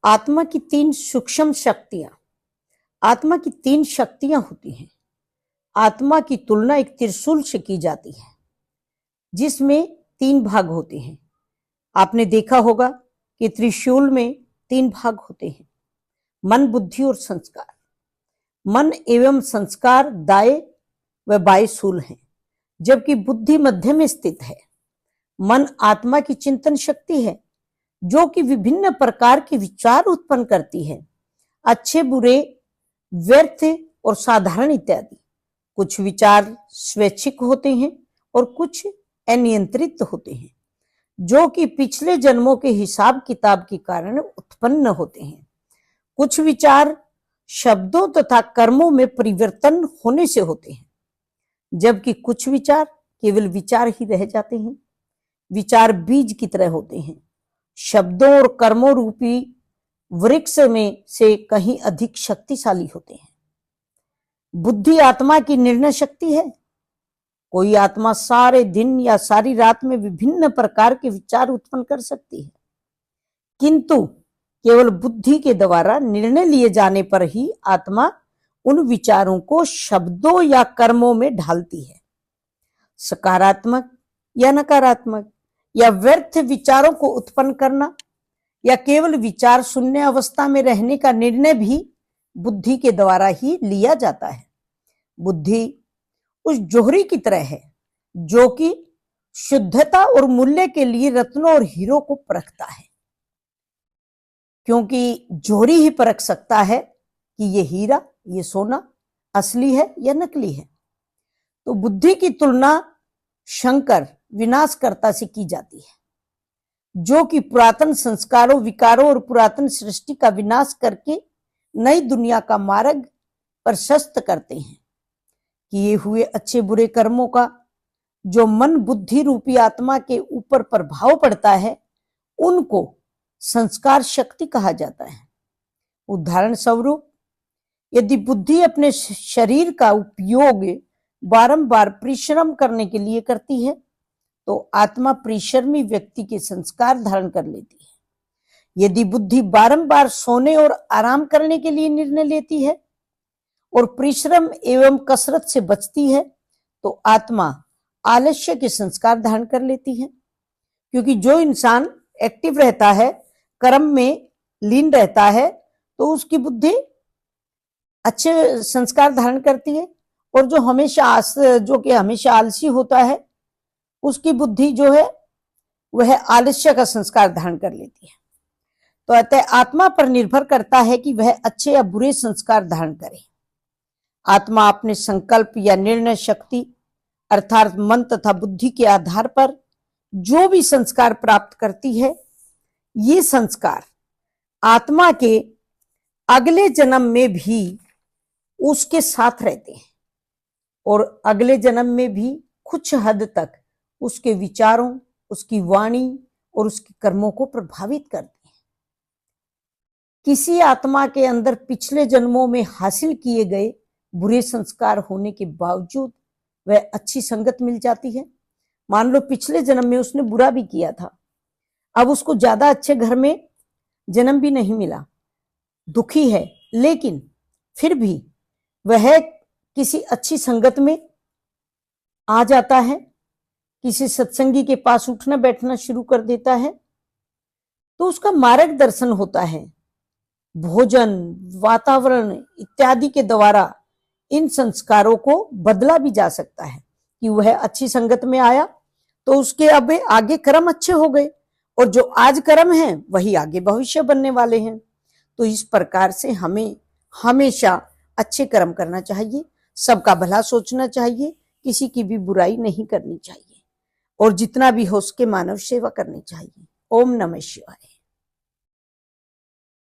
आत्मा की तीन सूक्ष्म शक्तियां, आत्मा की तीन शक्तियां होती हैं। आत्मा की तुलना एक त्रिशूल से की जाती है जिसमें तीन भाग होते हैं। आपने देखा होगा कि त्रिशूल में तीन भाग होते हैं, मन, बुद्धि और संस्कार। मन एवं संस्कार दाएं व बाएं शूल हैं, जबकि बुद्धि मध्य में स्थित है। मन आत्मा की चिंतन शक्ति है जो कि विभिन्न प्रकार के विचार उत्पन्न करती है, अच्छे, बुरे, व्यर्थ और साधारण इत्यादि। कुछ विचार स्वैच्छिक होते हैं और कुछ अनियंत्रित होते हैं, जो कि पिछले जन्मों के हिसाब किताब के कारण उत्पन्न होते हैं। कुछ विचार शब्दों तथा कर्मों में परिवर्तन होने से होते हैं, जबकि कुछ विचार केवल विचार ही रह जाते हैं। विचार बीज की तरह होते हैं, शब्दों और कर्मों रूपी वृक्ष में से कहीं अधिक शक्तिशाली होते हैं। बुद्धि आत्मा की निर्णय शक्ति है। कोई आत्मा सारे दिन या सारी रात में विभिन्न प्रकार के विचार उत्पन्न कर सकती है, किंतु केवल बुद्धि के द्वारा निर्णय लिए जाने पर ही आत्मा उन विचारों को शब्दों या कर्मों में ढालती है। सकारात्मक या नकारात्मक या व्यर्थ विचारों को उत्पन्न करना या केवल विचार शून्य अवस्था में रहने का निर्णय भी बुद्धि के द्वारा ही लिया जाता है। बुद्धि उस जोहरी की तरह है जो कि शुद्धता और मूल्य के लिए रत्नों और हीरो को परखता है, क्योंकि जोहरी ही परख सकता है कि ये हीरा, ये सोना असली है या नकली है। तो बुद्धि की तुलना शंकर विनाशकर्ता से की जाती है, जो कि पुरातन संस्कारों, विकारों और पुरातन सृष्टि का विनाश करके नई दुनिया का मार्ग प्रशस्त करते हैं। किए हुए अच्छे बुरे कर्मों का जो मन बुद्धि रूपी आत्मा के ऊपर प्रभाव पड़ता है, उनको संस्कार शक्ति कहा जाता है। उदाहरण स्वरूप, यदि बुद्धि अपने शरीर का उपयोग बारंबार परिश्रम करने के लिए करती है तो आत्मा परिश्रमी व्यक्ति के संस्कार धारण कर लेती है। यदि बुद्धि बारंबार सोने और आराम करने के लिए निर्णय लेती है और परिश्रम एवं कसरत से बचती है तो आत्मा आलस्य के संस्कार धारण कर लेती है। क्योंकि जो इंसान एक्टिव रहता है, कर्म में लीन रहता है, तो उसकी बुद्धि अच्छे संस्कार धारण करती है, और जो हमेशा आलसी होता है उसकी बुद्धि जो है वह आलस्य का संस्कार धारण कर लेती है। तो अतः आत्मा पर निर्भर करता है कि वह अच्छे या बुरे संस्कार धारण करे। आत्मा अपने संकल्प या निर्णय शक्ति अर्थात मन तथा बुद्धि के आधार पर जो भी संस्कार प्राप्त करती है, ये संस्कार आत्मा के अगले जन्म में भी उसके साथ रहते हैं और अगले जन्म में भी कुछ हद तक उसके विचारों, उसकी वाणी और उसके कर्मों को प्रभावित करते हैं। किसी आत्मा के अंदर पिछले जन्मों में हासिल किए गए बुरे संस्कार होने के बावजूद वह अच्छी संगत मिल जाती है। मान लो पिछले जन्म में उसने बुरा भी किया था, अब उसको ज्यादा अच्छे घर में जन्म भी नहीं मिला, दुखी है, लेकिन फिर भी वह किसी अच्छी संगत में आ जाता है, किसी सत्संगी के पास उठना बैठना शुरू कर देता है, तो उसका मार्गदर्शन होता है। भोजन, वातावरण इत्यादि के द्वारा इन संस्कारों को बदला भी जा सकता है कि वह अच्छी संगत में आया तो उसके अब आगे कर्म अच्छे हो गए, और जो आज कर्म है वही आगे भविष्य बनने वाले हैं। तो इस प्रकार से हमें हमेशा अच्छे कर्म करना चाहिए, सबका भला सोचना चाहिए, किसी की भी बुराई नहीं करनी चाहिए, और जितना भी हो उसके मानव सेवा करनी चाहिए। ओम नमः शिवाय।